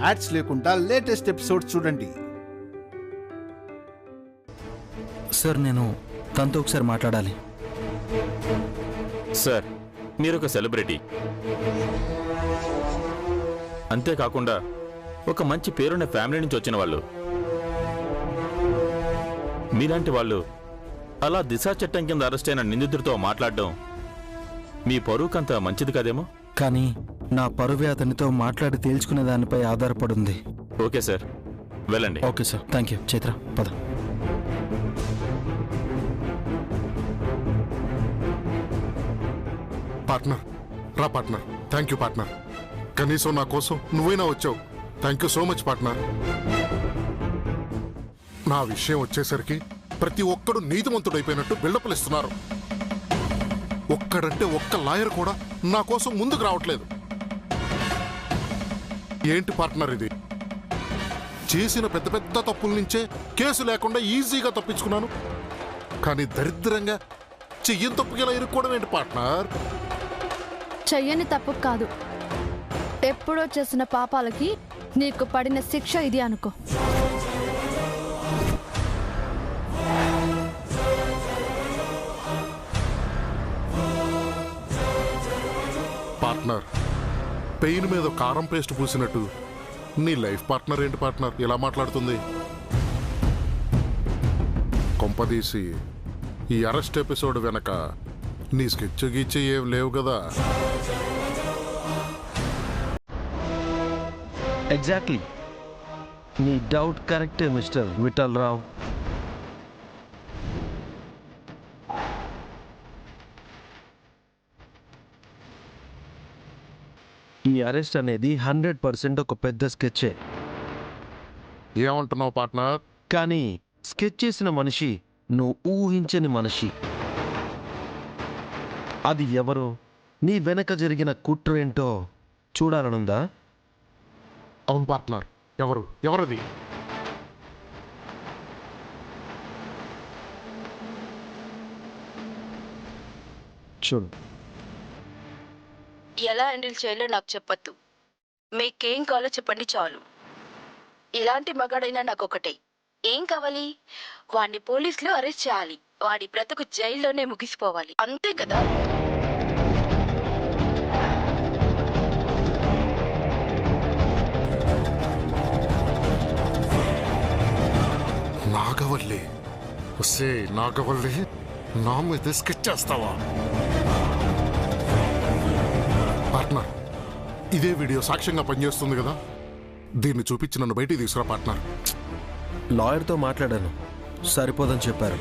Ads లేకుండా latest episodes చూడండి. Sir నేను తనతో ఒకసారి మాట్లాడాలి. సార్ మీరు ఒక సెలబ్రిటీ, అంతేకాకుండా ఒక మంచి పేరున్న ఫ్యామిలీ నుంచి వచ్చిన వాళ్ళు. మీలాంటి వాళ్ళు అలా దిశా చట్టం కింద అరెస్ట్ అయిన నిందితుడితో మాట్లాడడం మీ పరువుకంత మంచిది కదేమో. కానీ నా పరువే అతనితో మాట్లాడి తేల్చుకునే దానిపై ఆధారపడింది. ఓకే సార్, వెళ్ళండి. Okay sir, thank you. Chaitra పద. పార్ట్నర్ రా పార్ట్నర్. Thank you partner. కనీసం నా కోసం నువ్వైనా వచ్చావు. Thank you so much partner. నా విషయం వచ్చేసరికి ప్రతి ఒక్కడు నీతిమంతుడైపోయినట్టు బిల్డప్లు ఇస్తున్నారు. ఒక్కడంటే ఒక్క లాయర్ కూడా నా కోసం ముందుకు రావట్లేదు. ఏంటి పార్ట్నర్ ఇది? చేసిన పెద్ద పెద్ద తప్పుల నుంచే కేసు లేకుండా ఈజీగా తప్పించుకున్నాను. కానీ దరిద్రంగా చెయ్యని తప్పుకి ఇలా ఇరుక్కోవడం ఏంటి పార్ట్నర్? చెయ్యని తప్పు కాదు, ఎప్పుడో చేసిన పాపాలకి నీకు పడిన శిక్ష ఇది అనుకో. పార్ట్నర్, పెయిన్ మీద కారం పేస్ట్ పూసినట్టు నీ లైఫ్ పార్ట్నర్ ఏంటి పార్ట్నర్ ఇలా మాట్లాడుతుంది? కొంపదీసి ఈ అరెస్ట్ ఎపిసోడ్ వెనక నీ స్కెచ్ గీచి ఏం లేవు కదా? ఎగ్జాక్ట్లీ, నీ డౌట్ కరెక్టే మిస్టర్ విఠల్ రావు. ఈ అరెస్ట్ అనేది 100% ఒక పెద్ద స్కెచ్చే. ఏమంటున్నావు పార్ట్నర్? కానీ స్కెచ్ చేసిన మనిషి నువ్వు ఊహించని మనిషి. అది ఎవరో, నీ వెనక జరిగిన కుట్రేంటో చూడాలనుందా? అవును పార్ట్నర్. ఎవరది? చూడు. ఎలా హ్యాండిల్ చేయాలో నాకు చెప్పొద్దు, మీకేం కావాలో చెప్పండి చాలు. ఇలాంటి మగాడైనా నాకొకటే, ఏం కావాలి? వాడిని పోలీసులు అరెస్ట్ చేయాలి, వాడి బ్రతుకు జైల్లోనే ముగిసిపోవాలి, అంతే కదా? నాగవల్లి, వస్తే నాగవల్లి నా మీద స్కెచ్ చేస్తావా? పార్ట్నర్, ఇదే వీడియో సాక్ష్యంగా పనిచేస్తుంది కదా, దీన్ని చూపించి నన్ను బయటికి తీసుకురా పార్ట్నర్. లాయర్తో మాట్లాడాను, సరిపోదని చెప్పారు.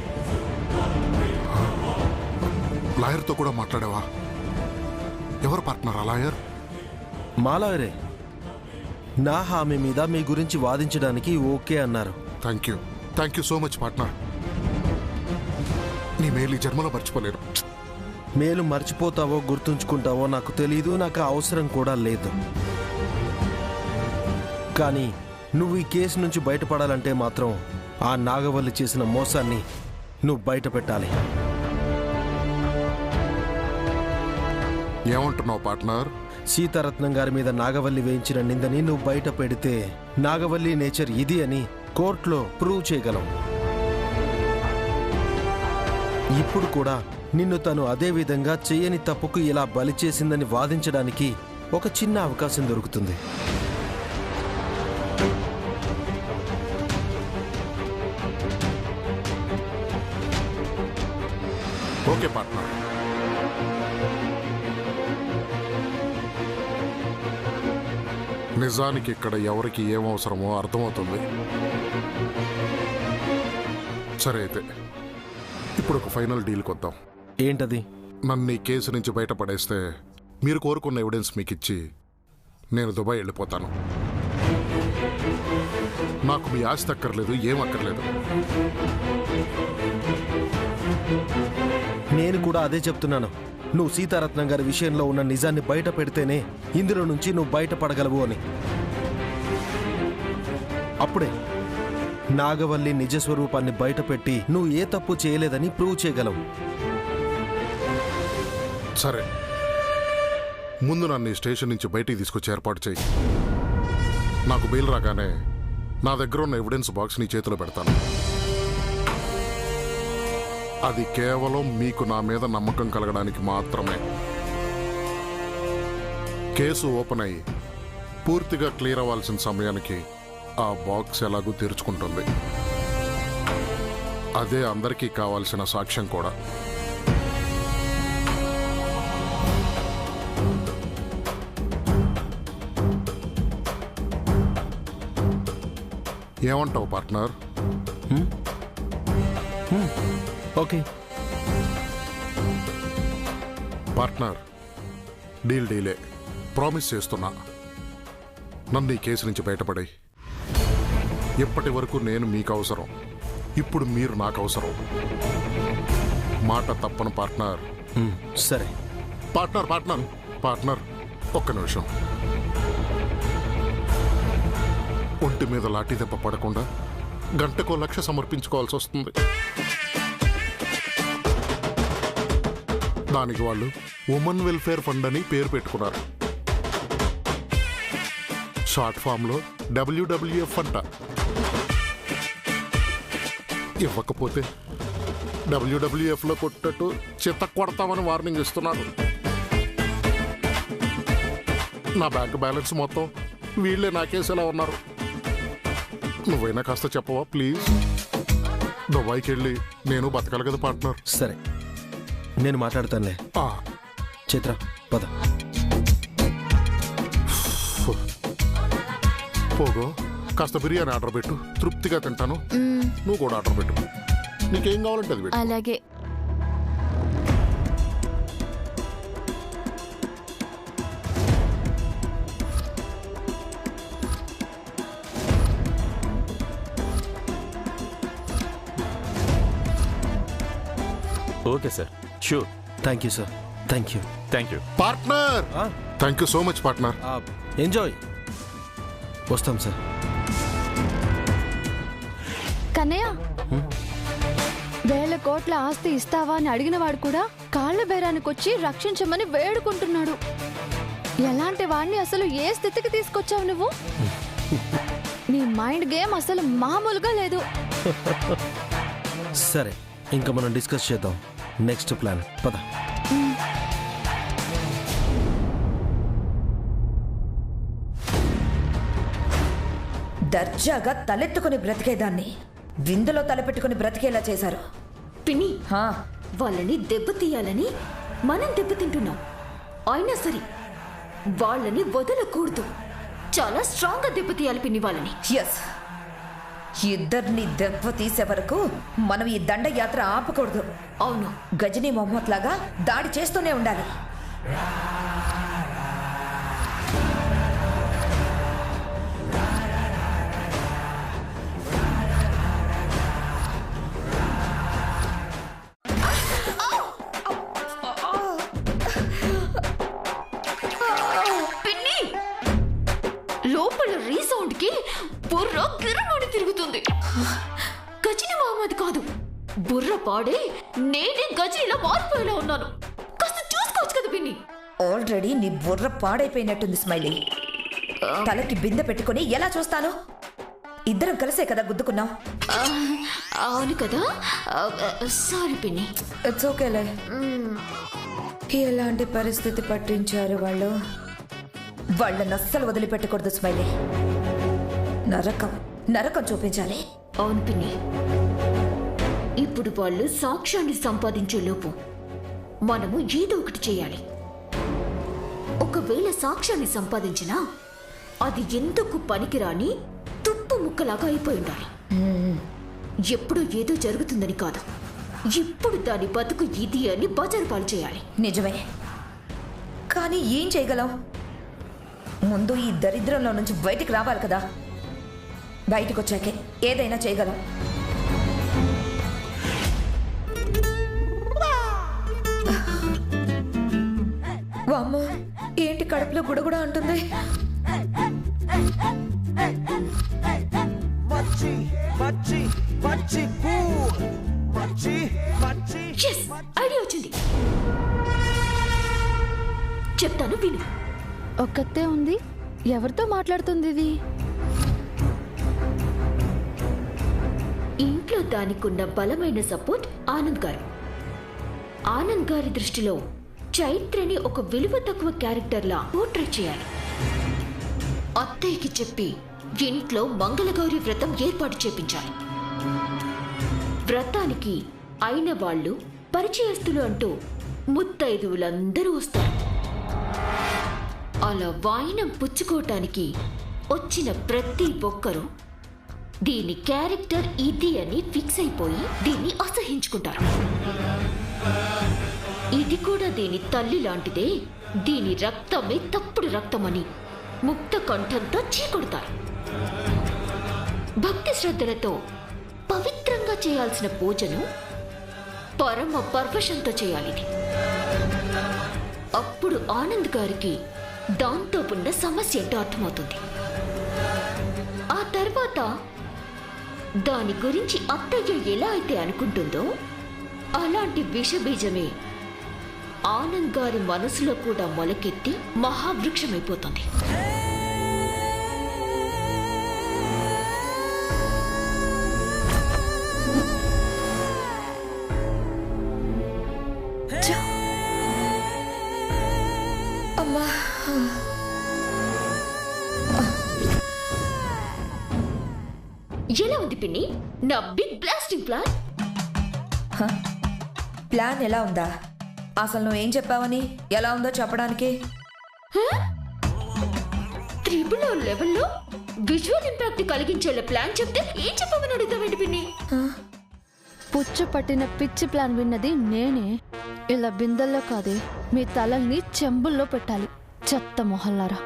లాయర్తో కూడా మాట్లాడావా? ఎవరు పార్ట్నర్ ఆ లాయర్? మా లాయరే. నా హామీ మీద మీ గురించి వాదించడానికి ఓకే అన్నారు. Thank you so much partner. నీ మేలు ఈ జన్మలో మర్చిపోలేను. మేలు మర్చిపోతావో గుర్తుంచుకుంటావో నాకు తెలీదు, నాకు అవసరం కూడా లేదు. కానీ నువ్వు ఈ కేసు నుంచి బయటపడాలంటే మాత్రం ఆ నాగవల్లి చేసిన మోసాన్ని నువ్వు బయట పెట్టాలి. ఏమంటున్నావు పార్ట్నర్? సీతారత్నం గారి మీద నాగవల్లి వేయించిన నిందని నువ్వు బయట పెడితే నాగవల్లి నేచర్ ఇది అని కోర్టులో ప్రూవ్ చేయగలం. ఇప్పుడు కూడా నిన్ను తను అదే విధంగా చెయ్యని తప్పుకు ఇలా బలి చేసిందని వాదించడానికి ఒక చిన్న అవకాశం దొరుకుతుంది. Okay partner. నిజానికి ఇక్కడ ఎవరికి ఏమవసరమో అర్థమవుతుంది. సరే అయితే ఇప్పుడు ఒక ఫైనల్ డీల్కి వద్దాం. ఏంటది? నన్ను ఈ కేసు నుంచి బయటపడేస్తే మీరు కోరుకున్న ఎవిడెన్స్ మీకు ఇచ్చి నేను దుబాయ్ వెళ్ళిపోతాను. నాకు మీ ఆస్తి అక్కర్లేదు, ఏం అక్కర్లేదు. నేను కూడా అదే చెప్తున్నాను. నువ్వు సీతారత్నం గారి విషయంలో ఉన్న నిజాన్ని బయట పెడితేనే ఇందులో నుంచి నువ్వు బయటపడగలవు అని. అప్పుడే నాగవల్లి నిజస్వరూపాన్ని బయటపెట్టి నువ్వు ఏ తప్పు చేయలేదని ప్రూవ్ చేయగలవు. సరే, ముందు నన్ను ఈ స్టేషన్ నుంచి బయటికి తీసుకొచ్చి ఏర్పాటు చేయి. నాకు బెయిల్ రాగానే నా దగ్గర ఉన్న ఎవిడెన్స్ బాక్స్ నీ చేతిలో పెడతాను. అది కేవలం మీకు నా మీద నమ్మకం కలగడానికి మాత్రమే. కేసు ఓపెన్ అయ్యి పూర్తిగా క్లియర్ అవ్వాల్సిన సమయానికి ఆ బాక్స్ ఎలాగూ తెరుచుకుంటుంది. అదే అందరికీ కావాల్సిన సాక్ష్యం కూడా. ఏమంటావు partner? Okay partner, delay. Promise చేస్తున్నా, నన్ను ఈ కేసు నుంచి బయటపడే. ఇప్పటి వరకు నేను మీకు అవసరం, ఇప్పుడు మీరు నాకు అవసరం. మాట తప్పను పార్ట్నర్. సరే పార్ట్నర్ ఒక్క నిమిషం. ఒంటి మీద లాఠీ దెబ్బ పడకుండా గంటకో లక్ష సమర్పించుకోవాల్సి వస్తుంది. దానికి వాళ్ళు ఉమెన్ వెల్ఫేర్ ఫండ్ అని పేరు పెట్టుకున్నారు. షార్ట్ ఫామ్ లో WWF అంట. ఇవ్వకపోతే WWF లో కొట్టట్టు చిత్త కొడతామని వార్నింగ్ ఇస్తున్నారు. నా బ్యాంక్ బ్యాలెన్స్ మొత్తం వీళ్ళే నాకేసేలా ఉన్నారు. నువ్వైనా కాస్త చెప్పవా ప్లీజ్? దుబాయ్కి వెళ్ళి నేను బతకాలి కదా పార్ట్నర్. సరే, నేను మాట్లాడతానులే. చిత్ర పద. పోగో, కాస్త బిర్యానీ ఆర్డర్ పెట్టు, తృప్తిగా తింటాను. నువ్వు కూడా ఆర్డర్ పెట్టు, నీకేం కావాలంటే అది పెట్టు. అలాగే. Okay sir, sure. Thank you sir. Thank you partner. Thank you so much partner. Enjoy. వస్తాం సార్. కన్నయ్య, 1000 కోట్ల ఆస్తి ఇస్తావా అని అడిగిన వాడు కూడా కాళ్ళ బేరానికి వచ్చి రక్షించమని వేడుకుంటున్నాడు. ఎలాంటి వాడిని అసలు ఏ స్థితికి తీసుకొచ్చావు నువ్వు? నీ మైండ్ గేమ్ అసలు మామూలుగా లేదు. సరే, ఇంకా మనం డిస్కస్ చేద్దాం నెక్స్ట్ ప్లాన్. పద. దర్జాగా తలెత్తుకుని బ్రతికేదాన్ని విందులో తలపెట్టుకుని బ్రతికేలా చేశారు. పిన్ని, వాళ్ళని దెబ్బతీయాలని మనం దెబ్బతింటున్నాం. అయినా సరే వాళ్ళని వదలకూడదు. చాలా స్ట్రాంగ్ గా దెబ్బతీయాలి పిన్ని వాళ్ళని. ఎస్, ఇద్దరిని దెబ్బ తీసే వరకు మనం ఈ దండయాత్ర ఆపకూడదు. అవును, గజనీ మొహమ్మద్ లాగా దాడి చేస్తూనే ఉండాలి. పిన్ని, లోపల రీసౌండ్ కి బుర్ర గిరమని తిరుగుతుంది. గజనీ మహమ్మద్ కాదు, బుర్ర పాడే నేనే గజనీలా మారిపోయేలా ఉన్నాను. కాస్త చూసుకోవచ్చు కదా పిన్ని. ఆల్రెడీ నీ బుర్ర పాడైపోయినట్టుంది స్మైలీ. తలకి బిందె పెట్టుకుని ఎలా చూస్తాను? ఇద్దరం కలిసే కదా గుద్దుకున్నాం. అవును కదా, సారీ పిన్ని. ఇట్స్ ఓకేలే. ఎలాంటి పరిస్థితి పట్టించారు వాళ్ళు? వాళ్ళని అస్సలు వదిలిపెట్టకూడదు స్మైలీ. నరకం నరకం చూపించాలి. అవును పిన్ని, ఇప్పుడు వాళ్ళు సాక్ష్యాన్ని సంపాదించే లోపు మనము ఏదో ఒకటి చేయాలి. ఒకవేళ సాక్ష్యాన్ని సంపాదించినా అది ఎందుకు పనికిరాని తుప్పు ముక్కలాగా అయిపోయి ఉండాలి. ఎప్పుడు ఏదో జరుగుతుందని కాదు, ఇప్పుడు దాని బతుకు ఇది అని బజారు పాలు చేయాలి. నిజమే, కానీ ఏం చేయగలం? ముందు ఈ దరిద్రంలో నుంచి బయటికి రావాలి కదా. బయటకు వచ్చాకే ఏదైనా చేయగలం. వామ్మో, ఏంటి కడుపులో గుడగుడ అంటుంది? ఐడియా వచ్చింది, చెప్తాను విను. ఒక్కతే ఉంది, ఎవరితో మాట్లాడుతుంది ఇది? ఇంట్లో దానికున్న బలమైన సపోర్ట్ ఆనంద్ గారు. ఆనంద్ గారి దృష్టిలో చైత్రని ఒక విలువ తక్కువ క్యారెక్టర్లా పోర్ట్రేట్ చేయాలి. అత్తయ్యకి చెప్పి ఇంట్లో మంగళగౌరి వ్రతం ఏర్పాటు చేపించాలి. వ్రతానికి అయిన వాళ్ళు, పరిచయస్తులు అంటూ ముత్తైదువులందరూ వస్తారు. అలా వాయినం పుచ్చుకోవటానికి వచ్చిన ప్రతి ఒక్కరూ దీని క్యారెక్టర్ ఇది అని ఫిక్స్ అయిపోయి దీన్ని అసహించుకుంటారు. ఇది కూడా దీని తల్లి లాంటిదే, దీని రక్తమే తప్పుడు రక్తమని ముక్త కంఠంతో చీకొడతారు. భక్తి శ్రద్ధలతో పవిత్రంగా చేయాల్సిన పూజను పరమ పర్వశంతో చేయాలి. అప్పుడు ఆనంద్ గారికి దాంతో ఉన్న సమస్య ఏంటో అర్థమవుతుంది. ఆ తర్వాత దాని గురించి అత్తయ్య ఎలా అయితే అనుకుంటుందో అలాంటి విషబీజమే ఆనంద్ గారి మనసులో కూడా మొలకెత్తి మహావృక్షమైపోతుంది. అమ్మా, ఎలా ఉంది పిన్ని నా బిగ్ బ్లాస్టింగ్ ప్లాన్? ప్లాన్ ఎలా ఉందా? అసలు నువ్వేం చెప్పావని ఎలా ఉందో చెప్పడానికి? 3 లెవెల్లో విజువల్ ఇంపాక్ట్ కలిగించేలా ప్లాన్ చెప్తే ఏం చెప్పమని అడుగుతావేంటి పిన్ని? పుచ్చు పట్టిన పిచ్చి ప్లాన్ విన్నది నేనే. ఇలా బిందెల్లో కాదే, మీ తలల్ని చెంబుల్లో పెట్టాలి. చెత్త మొహల్లారా.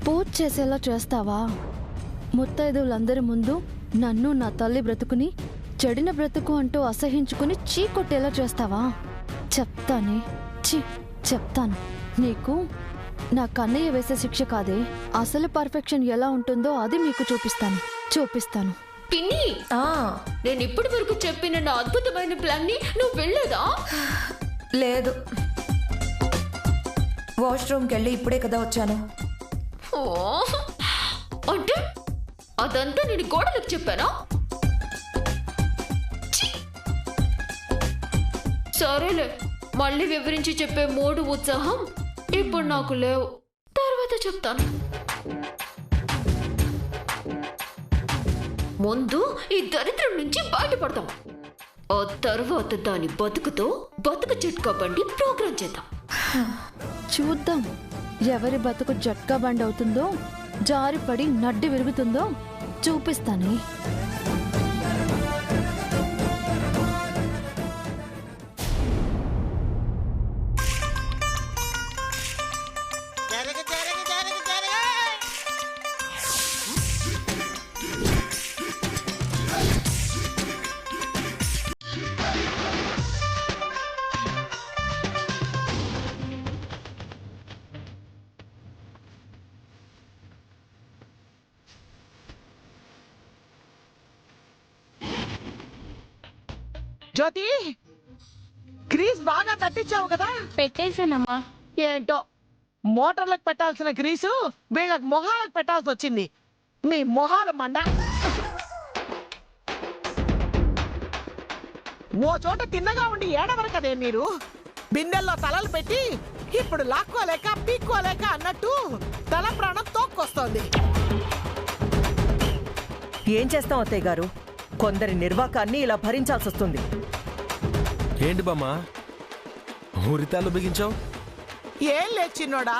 పూజ చేసేలా చేస్తావా? ముత్తైదువులందరి ముందు నన్ను, నా తల్లి బ్రతుకుని చెడిన బ్రతుకు అంటూ అసహించుకుని చీకొట్టేలా చేస్తావా? చెప్తానే, చెప్తాను. నీకు నా కన్నయ్య వేసే శిక్ష కాదే, అసలు పర్ఫెక్షన్ ఎలా ఉంటుందో అది మీకు చూపిస్తాను. పిన్ని, నేను ఇప్పటి వరకు చెప్పిన నా అద్భుతమైన ప్లాన్ ని నువ్వు వెళ్ళలేదా? లేదు, వాష్రూమ్కి వెళ్ళి ఇప్పుడే కదా వచ్చాను. అంటే అదంతా నేను గోడలకు చెప్పానా? సరేలే, మళ్ళీ వివరించి చెప్పే మూడు ఉత్సాహం ఇప్పుడు నాకు లేవు. తర్వాత చెప్తాను. ముందు ఈ దరిద్రం నుంచి బయటపడతాం. ఆ తర్వాత దాని బతుకు చిట్కా బండి ప్రోగ్రాం చేద్దాం. చూద్దాం ఎవరి బతుకు జట్కా బండి అవుతుందో, జారిపడి నడ్డి విరుగుతుందో చూపిస్తానే. జ్యోతి, గ్రీస్ బాగా తట్టించావు కదా? పెట్టేశానమ్మా. ఏంటో మోటార్లకు పెట్టాల్సిన గ్రీసు వీళ్ళకి మొహాలకు పెట్టాల్సి వచ్చింది. మీ మొహాల మండ. ఓ చోట తిన్నగా ఉండి ఏడవరు కదే మీరు. బిందెల్లో తలలు పెట్టి ఇప్పుడు లాక్కోలేక పీక్కోలేక అన్నట్టు తల ప్రాణం తోక్కొస్తోంది. ఏం చేస్తాం అత్తయ్య గారు, కొందరి నిర్వాకాన్ని ఇలా భరించాల్సి వస్తుంది. ఏంటి బామ్మా ఊరితాళ్ళు బిగించావు? ఏం లేదు చిన్నోడా,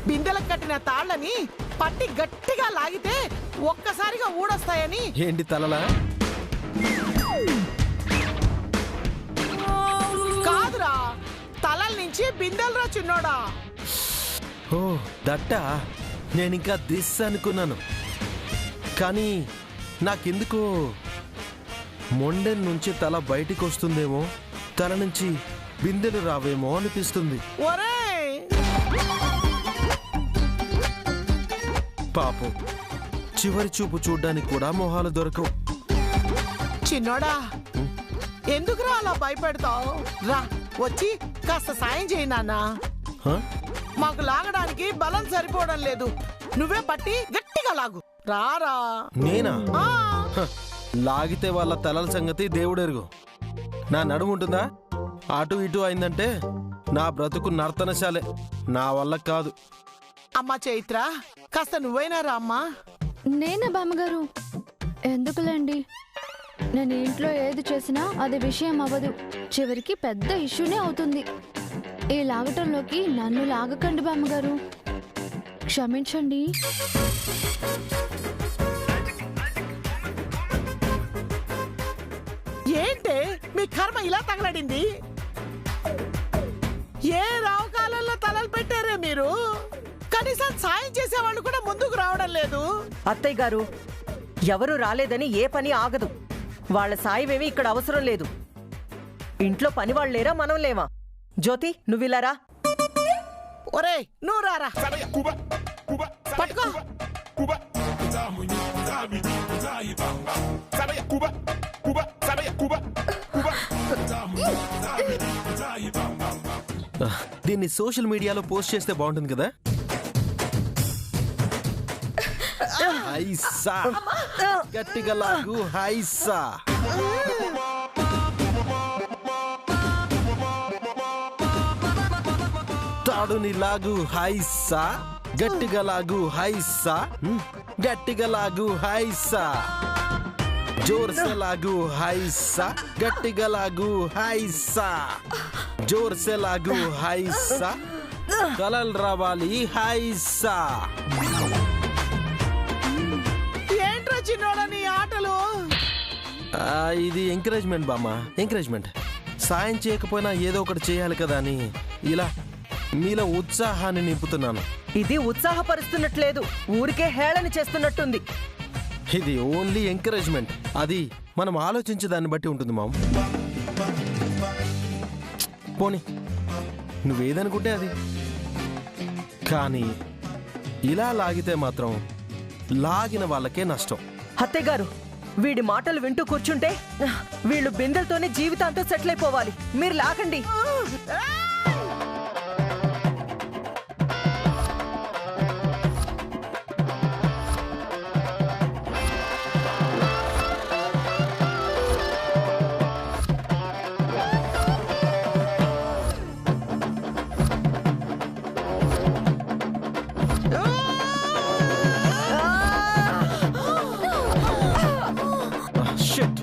బిందెలకు కట్టిన తాళ్ళని పట్టి గట్టిగా లాగితే ఒక్కసారిగా ఊడొస్తాయని. ఏంటి తలలా? కాదురా, తలల నుంచి బిందెలరా చిన్నోడా. ఓ దట్టా, నేనింకా దిస్ అనుకున్నాను. కానీ నాకెందుకో మొండెన్ నుంచి తల బయటికి వస్తుందేమో, తల నుంచి బిందెలు రావేమో అనిపిస్తుంది. పాపం చివరి చూపు చూడ్డానికి కూడా మొహాలు దొరకవు. చిన్నోడా, ఎందుకురా అలా భయపెడతావు? రా వచ్చి కాస్త సాయం చేయి నాన్న. మాకు లాగడానికి బలం సరిపోవడం లేదు, నువ్వే పట్టి గట్టిగా లాగు. రారా. నేనా? ఆ, లాగితే వాళ్ళ తలల సంగతి దేవుడెరుగు. నా నడుము ఉంటుందా? అటు ఇటు అయిందంటే నా బ్రతుకు నర్తనశాలే. నా వల్ల కాదు. అమ్మా చైత్ర, కాస్త నువ్వైనా రా అమ్మా. నేనే బామ్మగారు. ఎందుకులేండి, నేను ఇంట్లో ఏది చేసినా అది విషయం అవ్వదు. చివరికి పెద్ద ఇష్యూనే అవుతుంది. ఈ లాగటంలోకి నన్ను లాగకండి బామ్మగారు, క్షమించండి. ఏంటే మీ కర్మ ఇలా తగలడింది? ఏ రావు కాలంలో తలలు పెట్టారే మీరు? కనీసం సాయం చేసేవాళ్ళు కూడా ముందుకు రావడం లేదు. అత్తయ్య గారు, ఎవరు రాలేదని ఏ పని ఆగదు. వాళ్ళ సాయమేమి ఇక్కడ అవసరం లేదు. ఇంట్లో పని వాళ్ళు లేరా, మనం లేవా? జ్యోతి, నువ్విలారా. ఒరే నువ్వు రారా, పట్టుకో. దీన్ని సోషల్ మీడియాలో పోస్ట్ చేస్తే బాగుంటుంది కదా. హైసా, గట్టిగా లాగు. హైసా, తాడుని లాగు. హైసా, గట్టిగా లాగు. హైసా, గట్టిగా లాగు. హైసా, జోర్ से लागू. హైసా, గట్టిగా లాగు. హైసా, జోర్ से लागू. హైసా, కలల్ రావాలి. హైసా. ఏంట్రా చిన్నోడని ఆటలు? ఇది ఎంకరేజ్మెంట్ బామ్మ, ఎంకరేజ్మెంట్. సాయం చేయకపోయినా ఏదో ఒకటి చేయాలి కదా అని ఇలా మీలో ఉత్సాహాన్ని నింపుతున్నాను. ఇది ఉత్సాహపరుస్తున్నట్లేదు, ఊరికే హేళన చేస్తున్నట్టుంది. ఇది ఓన్లీ ఎంకరేజ్మెంట్. అది మనం ఆలోచించే దాన్ని బట్టి ఉంటుంది మామ. పోనీ నువ్వేదనుకుంటే అది. కానీ ఇలా లాగితే మాత్రం లాగిన వాళ్ళకే నష్టం. అత్తయ్య గారు, వీడి మాటలు వింటూ కూర్చుంటే వీళ్ళు బిందెలతోనే జీవితాంతం సెటిల్ అయిపోవాలి. మీరు లాగండి. Shit.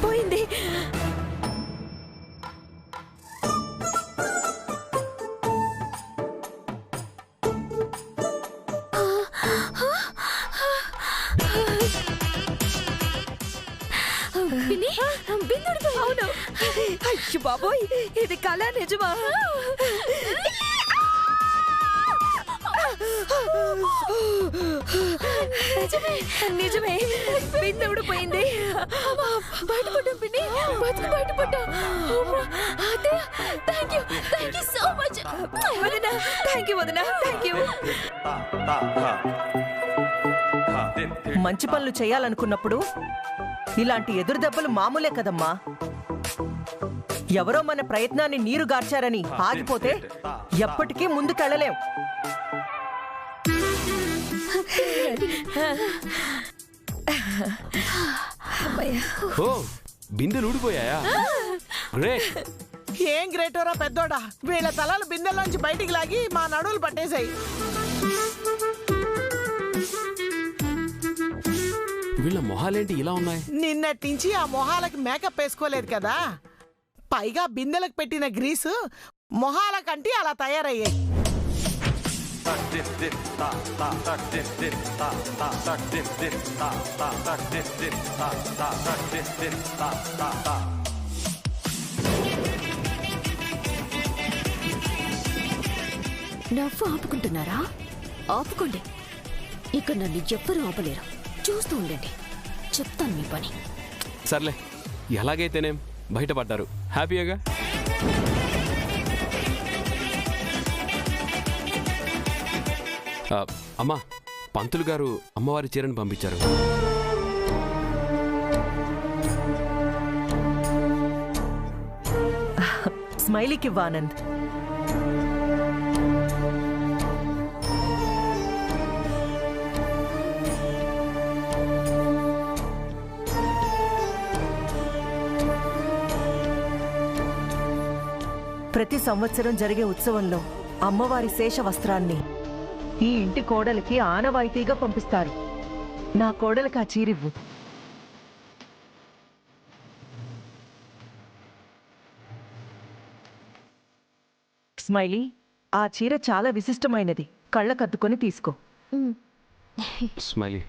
పోయింది. అవును. అయ్యో బాబోయ్, ఇది కళ నిజమా? నిజమే, బిందె ఊడిపోయింది. బయటపడ్డాం పిన్ని, బయటపడ్డాం. థ్యాంక్ యూ సో మచ్ వదినా. థ్యాంక్ యూ వదినా, థ్యాంక్ యూ. మంచి పనులు చేయాలనుకున్నప్పుడు ఇలాంటి ఎదురు దెబ్బలు మామూలే కదమ్మా. ఎవరో మన ప్రయత్నాన్ని నీరు గార్చారని ఆగిపోతే ఎప్పటికీ ముందుకెళ్ళలేం. ఓ, బిందెలు ఊడిపోయాయా? గ్రేట్. ఏం గ్రేటోరా పెద్దోడా, వీళ్ళ తలలు బిందెల్లోంచి బయటికి లాగి మా నడువులు పట్టేశాయి. వీళ్ళ మొహాలేంటి ఇలా ఉన్నాయి? నిన్నటి నుంచి ఆ మొహాలకి మేకప్ వేసుకోలేదు కదా, పైగా బిందెలకు పెట్టిన గ్రీసు మొహాలకంటే అలా తయారయ్యాయి. నవ్వు ఆపుకుంటున్నారా? ఆపుకోండి. ఇక నన్ను ఎవ్వరూ ఆపలేరు. చూస్తూ ఉండండి, చెప్తాను మీ పని. సర్లే, ఎలాగైతేనేం బయటపడ్డారు. హ్యాపీగా. అమ్మా, పంతులు గారు అమ్మవారి చీరను పంపించారు. స్మైలీకివ్వు ఆనంద్. ప్రతి సంవత్సరం జరిగే ఉత్సవంలో అమ్మవారి శేష వస్త్రాన్ని ఈ ఇంటి కోడలికి ఆనవాయితీగా పంపిస్తారు. నా కోడలికి ఆ చీరివ్వు. స్మైలీ, ఆ చీర చాలా విశిష్టమైనది. కళ్ళకద్దుకొని తీసుకో. స్మైలీ